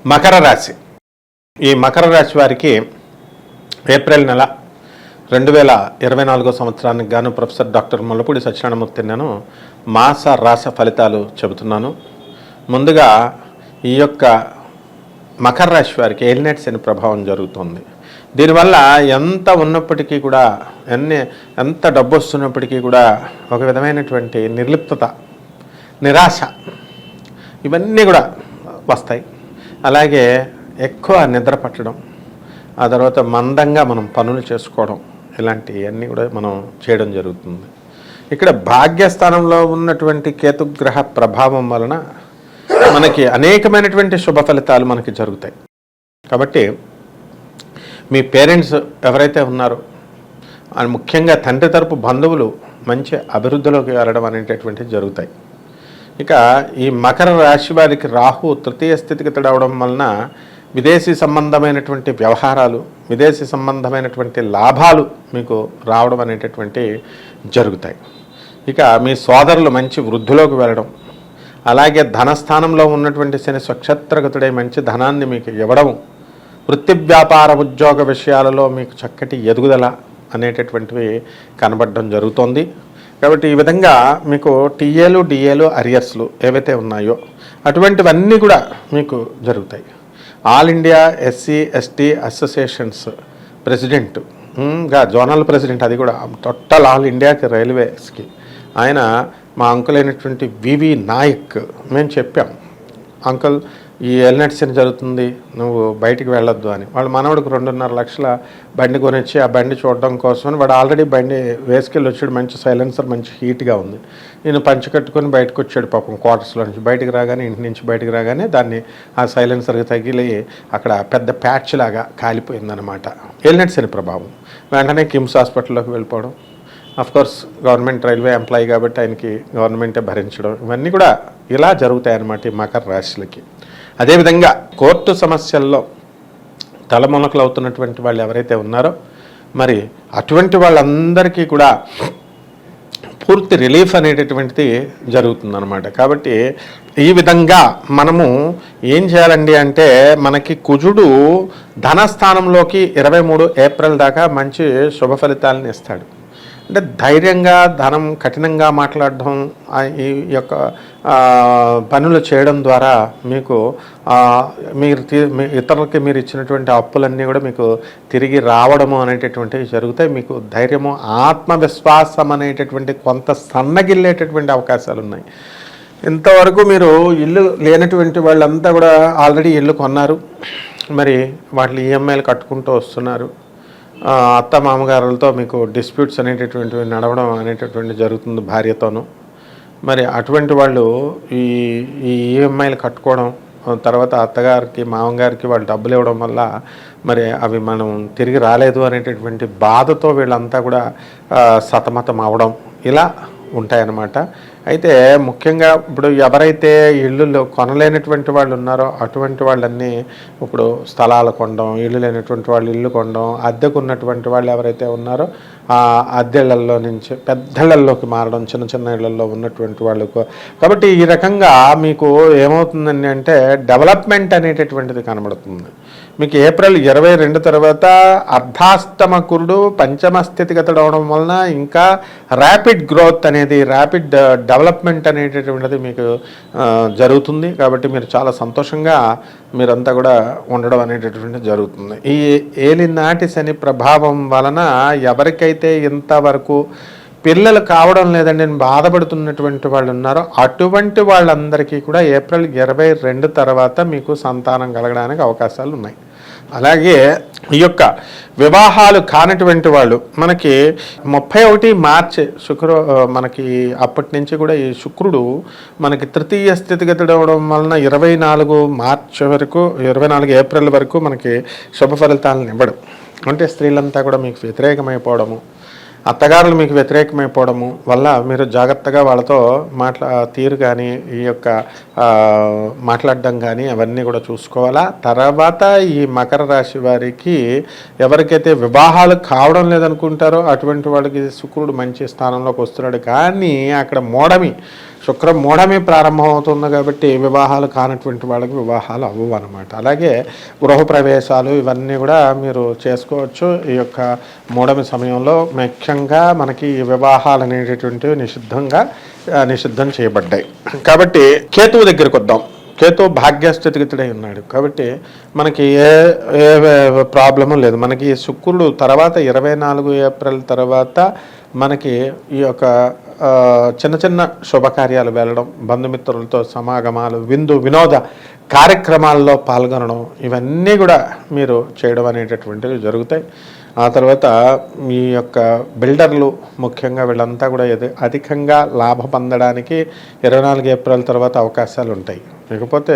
మకర రాశి. ఈ మకర రాశి వారికి ఏప్రిల్ నెల 2024 సంవత్సరానికి గాను ప్రొఫెసర్ డాక్టర్ ముల్లపూడి సత్యనారాయణమూర్తి నేను మాస రాశ ఫలితాలు చెబుతున్నాను. ముందుగా ఈ యొక్క మకర రాశి వారికి ఏలినాటి శని ప్రభావం జరుగుతుంది. దీనివల్ల ఎంత ఉన్నప్పటికీ కూడా ఎంత డబ్బు వస్తున్నప్పటికీ కూడా ఒక విధమైనటువంటి నిర్లిప్తత, నిరాశ ఇవన్నీ కూడా వస్తాయి. అలాగే ఎక్కువ నిద్ర పట్టడం, ఆ తర్వాత మందంగా మనం పనులు చేసుకోవడం, ఇలాంటివన్నీ కూడా మనం చేయడం జరుగుతుంది. ఇక్కడ భాగ్యస్థానంలో ఉన్నటువంటి కేతుగ్రహ ప్రభావం వలన మనకి అనేకమైనటువంటి శుభ ఫలితాలు మనకి జరుగుతాయి. కాబట్టి మీ పేరెంట్స్ ఎవరైతే ఉన్నారో ముఖ్యంగా తండ్రి తరపు బంధువులు మంచి అభివృద్ధిలోకి వెళ్ళడం అనేటటువంటివి జరుగుతాయి. ఇక ఈ మకర రాశి వారికి రాహు తృతీయ స్థితిగతుడు అవడం వలన విదేశీ సంబంధమైనటువంటి వ్యవహారాలు, విదేశీ సంబంధమైనటువంటి లాభాలు మీకు రావడం అనేటటువంటి జరుగుతాయి. ఇక మీ సోదరులు మంచి వృద్ధిలోకి వెళ్ళడం, అలాగే ధనస్థానంలో ఉన్నటువంటి శని స్వక్షత్రగతుడై మంచి ధనాన్ని మీకు ఇవ్వడం, వృత్తి వ్యాపార ఉద్యోగ విషయాలలో మీకు చక్కటి ఎదుగుదల అనేటటువంటివి కనబడడం జరుగుతోంది. కాబట్టి ఈ విధంగా మీకు టీఏలు, డిఏలు, అరియర్స్లు ఏవైతే ఉన్నాయో అటువంటివన్నీ కూడా మీకు జరుగుతాయి. All India SC ST associations ప్రెసిడెంట్గా జోనల్ ప్రెసిడెంట్, అది కూడా టోటల్ ఆల్ ఇండియాకి రైల్వేస్కి ఆయన మా అంకుల్ అయినటువంటి వివి నాయక్ మేము చెప్పాం, అంకుల్ ఈ ఏలినాటి శని జరుగుతుంది, నువ్వు బయటికి వెళ్ళొద్దు అని. వాళ్ళ మనవడికి 2.5 లక్షల బండి కొనిచ్చి ఆ బండి చూడడం కోసమని వాడు ఆల్రెడీ బండి వేసుకెళ్ళి వచ్చాడు. మంచి సైలెన్సర్, మంచి హీట్గా ఉంది. నేను పంచి కట్టుకొని బయటకు వచ్చాడు పాపం క్వార్టర్స్లో నుంచి. బయటికి రాగానే, ఇంటి నుంచి బయటికి రాగానే దాన్ని ఆ సైలెన్సర్కి తగిలి అక్కడ పెద్ద ప్యాచ్ లాగా కాలిపోయిందనమాట. ఏలినాటి శని ప్రభావం. వెంటనే కిమ్స్ హాస్పిటల్లోకి వెళ్ళిపోవడం. అఫ్కోర్స్ గవర్నమెంట్ రైల్వే ఎంప్లాయీ కాబట్టి ఆయనకి గవర్నమెంటే భరించడం, ఇవన్నీ కూడా ఇలా జరుగుతాయన్నమాట ఈ మకర రాశులకి. అదేవిధంగా కోర్టు సమస్యల్లో తలమునకలు అవుతున్నటువంటి వాళ్ళు ఎవరైతే ఉన్నారో మరి అటువంటి వాళ్ళందరికీ కూడా పూర్తి రిలీఫ్ అనేటటువంటిది జరుగుతుందన్నమాట. కాబట్టి ఈ విధంగా మనము ఏం చేయాలండి అంటే, మనకి కుజుడు ధనస్థానంలోకి 23 ఏప్రిల్ దాకా మంచి శుభ ఫలితాలను ఇస్తాడు. అంటే ధైర్యంగా ధనం కఠినంగా మాట్లాడడం, ఈ యొక్క పనులు చేయడం ద్వారా మీకు ఇతరులకి మీరు ఇచ్చినటువంటి అప్పులన్నీ కూడా మీకు తిరిగి రావడము అనేటటువంటివి జరుగుతాయి. మీకు ధైర్యము, ఆత్మవిశ్వాసం అనేటటువంటి కొంత సన్నగిల్లేటటువంటి అవకాశాలు ఉన్నాయి. ఇంతవరకు మీరు ఇల్లు లేనటువంటి వాళ్ళంతా కూడా ఆల్రెడీ ఇల్లు కొన్నారు, మరి వాటి ఈఎంఐలు కట్టుకుంటూ వస్తున్నారు. అత్త మామగారులతో మీకు డిస్ప్యూట్స్ అనేటటువంటివి నడవడం అనేటటువంటి జరుగుతుంది భార్యతోనూ. మరి అటువంటి వాళ్ళు ఈ ఈఎంఐలు కట్టుకోవడం, తర్వాత అత్తగారికి మామగారికి వాళ్ళు డబ్బులు ఇవ్వడం వల్ల మరి అవి మనం తిరిగి రాలేదు అనేటటువంటి బాధతో వీళ్ళంతా కూడా సతమతం అవడం ఇలా ఉంటాయన్నమాట. అయితే ముఖ్యంగా ఇప్పుడు ఎవరైతే ఇళ్ళు కొనలేనటువంటి వాళ్ళు ఉన్నారో అటువంటి వాళ్ళన్నీ ఇప్పుడు స్థలాలు కొనడం, ఇళ్ళు లేనటువంటి వాళ్ళు ఇల్లు కొనడం, అద్దెకు ఉన్నటువంటి వాళ్ళు ఎవరైతే ఉన్నారో ఆ అద్దెళ్లలో నుంచి పెద్దళ్లలోకి మారడం, చిన్న చిన్న ఇళ్లలో ఉన్నటువంటి వాళ్ళకు. కాబట్టి ఈ రకంగా మీకు ఏమవుతుందండి అంటే డెవలప్మెంట్ అనేటటువంటిది కనబడుతుంది. మీకు ఏప్రిల్ 22 తర్వాత అర్ధాష్టమ కురుడు పంచమ స్థితిగతుడు అవడం వలన ఇంకా ర్యాపిడ్ గ్రోత్ అనేది, ర్యాపిడ్ డెవలప్మెంట్ అనేటటువంటిది మీకు జరుగుతుంది. కాబట్టి మీరు చాలా సంతోషంగా మీరంతా కూడా ఉండడం అనేటటువంటిది జరుగుతుంది. ఈ ఏలినాటి శని ప్రభావం వలన ఎవరికైతే ఇంతవరకు పిల్లలు కావడం లేదండి నేను బాధపడుతున్నటువంటి వాళ్ళు ఉన్నారో అటువంటి వాళ్ళందరికీ కూడా ఏప్రిల్ 22 తర్వాత మీకు సంతానం కలగడానికి అవకాశాలు ఉన్నాయి. అలాగే ఈ యొక్క వివాహాలు కానటువంటి వాళ్ళు మనకి 31 మార్చి మనకి అప్పటి నుంచి కూడా ఈ శుక్రుడు మనకి తృతీయ స్థితిగతుడు అవడం వలన 24 మార్చి వరకు, 24 ఏప్రిల్ వరకు మనకి శుభ ఫలితాలను ఇవ్వడం. అంటే స్త్రీలంతా కూడా మీకు వ్యతిరేకమైపోవడము, అత్తగారులు మీకు వ్యతిరేకమైపోవడము వల్ల మీరు జాగ్రత్తగా వాళ్ళతో తీరు కానీ ఈ యొక్క మాట్లాడడం కానీ అవన్నీ కూడా చూసుకోవాలా. తర్వాత ఈ మకర రాశి వారికి ఎవరికైతే వివాహాలు కావడం లేదనుకుంటారో అటువంటి వాళ్ళకి శుక్రుడు మంచి స్థానంలోకి వస్తున్నాడు. కానీ అక్కడ మోడమి శుక్రం మూఢమే ప్రారంభం అవుతుంది కాబట్టి వివాహాలు కానటువంటి వాళ్ళకి వివాహాలు అవ్వవు అనమాట. అలాగే గృహప్రవేశాలు ఇవన్నీ కూడా మీరు చేసుకోవచ్చు ఈ యొక్క మూఢమి సమయంలో. ముఖ్యంగా మనకి ఈ వివాహాలు అనేటటువంటివి నిషిద్ధం చేయబడ్డాయి. కాబట్టి కేతువు దగ్గరికి వద్దాం. కేతు భాగ్యస్థితిగతుడై ఉన్నాడు కాబట్టి మనకి ఏ ప్రాబ్లము లేదు. మనకి శుక్రుడు తర్వాత 24 ఏప్రిల్ తర్వాత మనకి ఈ యొక్క చిన్న చిన్న శుభకార్యాలు వెళ్ళడం, బంధుమిత్రులతో సమాగమాలు, వినోద కార్యక్రమాల్లో పాల్గొనడం, ఇవన్నీ కూడా మీరు చేయడం అనేటటువంటివి జరుగుతాయి. ఆ తర్వాత మీ యొక్క బిల్డర్లు ముఖ్యంగా వీళ్ళంతా కూడా అధికంగా లాభ పొందడానికి 24 ఏప్రిల్ తర్వాత అవకాశాలు ఉంటాయి. లేకపోతే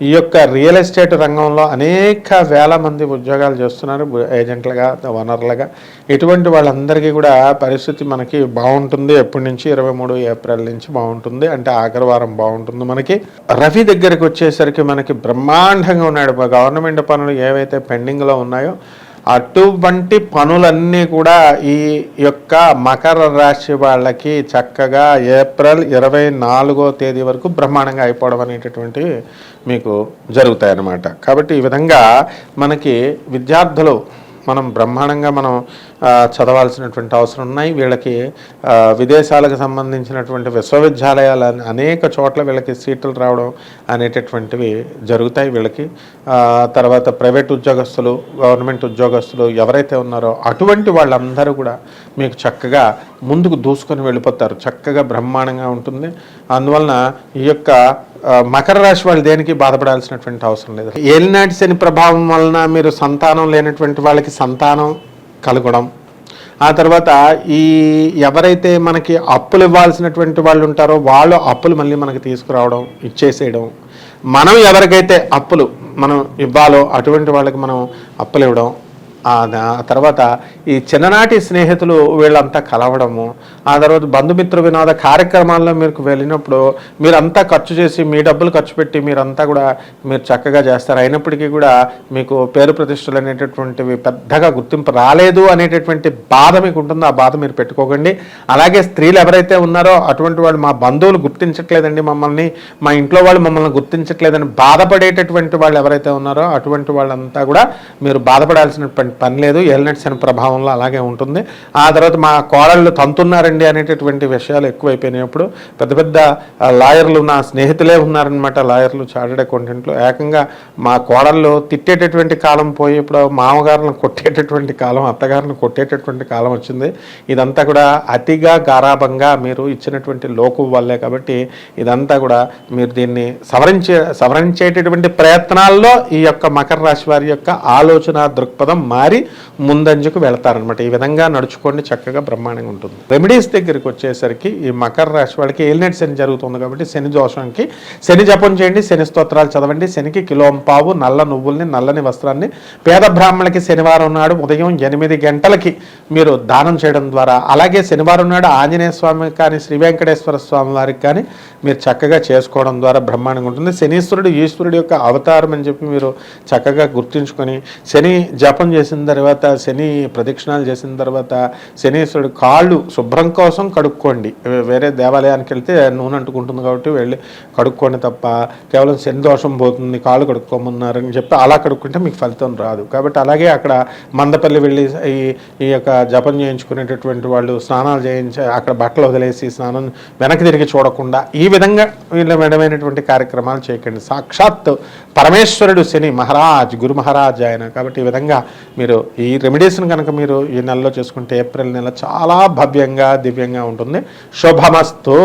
ఈ యొక్క రియల్ ఎస్టేట్ రంగంలో అనేక వేల మంది ఉద్యోగాలు చేస్తున్నారు ఏజెంట్లుగా, ఓనర్లుగా. ఇటువంటి వాళ్ళందరికీ కూడా పరిస్థితి మనకి బాగుంటుంది. ఎప్పటి నుంచి 23 ఏప్రిల్ నుంచి బాగుంటుంది, అంటే ఆఖరి వారం బాగుంటుంది. మనకి రవి దగ్గరికి వచ్చేసరికి మనకి బ్రహ్మాండంగా ఉన్నాడు. గవర్నమెంట్ పనులు ఏవైతే పెండింగ్లో ఉన్నాయో అటువంటి పనులన్నీ కూడా ఈ యొక్క మకర రాశి వాళ్ళకి చక్కగా ఏప్రిల్ 24వ తేదీ వరకు బ్రహ్మాండంగా అయిపోవడం అనేటటువంటివి మీకు జరుగుతాయి అన్నమాట. కాబట్టి ఈ విధంగా మనకి విద్యార్థులు బ్రహ్మాండంగా చదవాల్సినటువంటి అవసరం ఉన్నాయి. వీళ్ళకి విదేశాలకు సంబంధించినటువంటి విశ్వవిద్యాలయాలు అనేక చోట్ల వీళ్ళకి సీట్లు రావడం అనేటటువంటివి జరుగుతాయి వీళ్ళకి. తర్వాత ప్రైవేట్ ఉద్యోగస్తులు, గవర్నమెంట్ ఉద్యోగస్తులు ఎవరైతే ఉన్నారో అటువంటి వాళ్ళందరూ కూడా మీకు చక్కగా ముందుకు దూసుకొని వెళ్ళిపోతారు. చక్కగా బ్రహ్మాండంగా ఉంటుంది. అందువలన ఈ యొక్క మకర రాశి వాళ్ళు దేనికి బాధపడాల్సినటువంటి అవసరం లేదు. ఏలినాటి శని ప్రభావం వలన మీరు సంతానం లేనటువంటి వాళ్ళకి సంతానం కలగడం, ఆ తర్వాత ఎవరైతే మనకి అప్పులు ఇవ్వాల్సినటువంటి వాళ్ళు ఉంటారో వాళ్ళు అప్పులు మళ్ళీ మనకి తీసుకురావడం, ఇచ్చేసేయడం, మనం ఎవరికైతే అప్పులు మనం ఇవ్వాలో అటువంటి వాళ్ళకి మనం అప్పులు ఇవ్వడం, ఆ తర్వాత ఈ చిన్ననాటి స్నేహితులు వీళ్ళంతా కలవడము, ఆ తర్వాత బంధుమిత్ర వినోద కార్యక్రమాల్లో మీరు వెళ్ళినప్పుడు మీరంతా ఖర్చు చేసి మీ డబ్బులు ఖర్చు పెట్టి మీరంతా కూడా మీరు చక్కగా చేస్తారు. అయినప్పటికీ కూడా మీకు పేరు ప్రతిష్టలు అనేటటువంటివి పెద్దగా గుర్తింపు రాలేదు అనేటటువంటి బాధ మీకు ఉంటుందో ఆ బాధ మీరు పెట్టుకోకండి. అలాగే స్త్రీలు ఎవరైతే ఉన్నారో అటువంటి వాళ్ళు మా బంధువులు గుర్తించట్లేదండి మమ్మల్ని, మా ఇంట్లో వాళ్ళు మమ్మల్ని గుర్తించట్లేదని బాధపడేటటువంటి వాళ్ళు ఎవరైతే ఉన్నారో అటువంటి వాళ్ళంతా కూడా మీరు బాధపడాల్సినటువంటి పని లేదు. ఏలినాటి శని ప్రభావంలో అలాగే ఉంటుంది. ఆ తర్వాత మా కోడళ్ళు తంతున్నారండి అనేటటువంటి విషయాలు ఎక్కువైపోయినప్పుడు పెద్ద పెద్ద లాయర్లు నా స్నేహితులే ఉన్నారనమాట. లాయర్లు, చార్టెడ్ అకౌంటెంట్లు. ఏకంగా మా కోడళ్ళు తిట్టేటటువంటి కాలం పోయి ఇప్పుడు మామగారులను కొట్టేటటువంటి కాలం, అత్తగారిని కొట్టేటటువంటి కాలం వచ్చింది. ఇదంతా కూడా అతిగా గారాభంగా మీరు ఇచ్చినటువంటి లోకు వల్లే. కాబట్టి ఇదంతా కూడా మీరు దీన్ని సవరించేటటువంటి ప్రయత్నాల్లో ఈ యొక్క మకర రాశి వారి యొక్క ఆలోచన దృక్పథం మారి ముందంజకు వెళతారనమాట. ఈ విధంగా నడుచుకోండి, చక్కగా బ్రహ్మాండంగా ఉంటుంది. రెమెడీస్ దగ్గరికి వచ్చేసరికి ఈ మకర రాశి వాళ్ళకి ఏలినాటి శని జరుగుతుంది కాబట్టి శని దోషంకి శని జపం చేయండి, శని స్తోత్రాలు చదవండి. శనికి కిలోంపావు నల్ల నువ్వుల్ని, నల్లని వస్త్రాన్ని పేద బ్రాహ్మణులకి శనివారం నాడు ఉదయం 8 గంటలకి మీరు దానం చేయడం ద్వారా, అలాగే శనివారం నాడు ఆంజనేయ స్వామికి కానీ శ్రీ వెంకటేశ్వర స్వామి వారికి కానీ మీరు చక్కగా చేసుకోవడం ద్వారా బ్రహ్మాండంగా ఉంటుంది. శనీశ్వరుడు ఈశ్వరుడు యొక్క అవతారం అని చెప్పి మీరు చక్కగా గుర్తుంచుకొని శని జపం చేసిన తర్వాత, శని ప్రదక్షిణాలు చేసిన తర్వాత శనీశ్వరుడు కాళ్ళు శుభ్రం కోసం కడుక్కోండి. వేరే దేవాలయానికి వెళ్తే నూనె అంటుకుంటుంది కాబట్టి వెళ్ళి కడుక్కోండి తప్ప కేవలం శని దోషం పోతుంది కాళ్ళు కడుక్కోమన్నారని చెప్పి అలా కడుక్కుంటే మీకు ఫలితం రాదు. కాబట్టి అలాగే అక్కడ మందపల్లి వెళ్ళి ఈ యొక్క జపం చేయించుకునేటటువంటి వాళ్ళు స్నానాలు చేయించి అక్కడ బట్టలు వదిలేసి స్నానం వెనక్కి తిరిగి చూడకుండా ఈ విధంగా వీళ్ళ విధమైనటువంటి కార్యక్రమాలు చేయకండి. సాక్షాత్ పరమేశ్వరుడు శని మహారాజ్, గురు మహారాజ్ ఆయన. కాబట్టి ఈ విధంగా మీరు ఈ రెమెడీస్ని కనుక మీరు ఈ నెలలో చేసుకుంటే ఏప్రిల్ నెల చాలా భవ్యంగా దివ్యంగా ఉంటుంది. శుభమస్తు.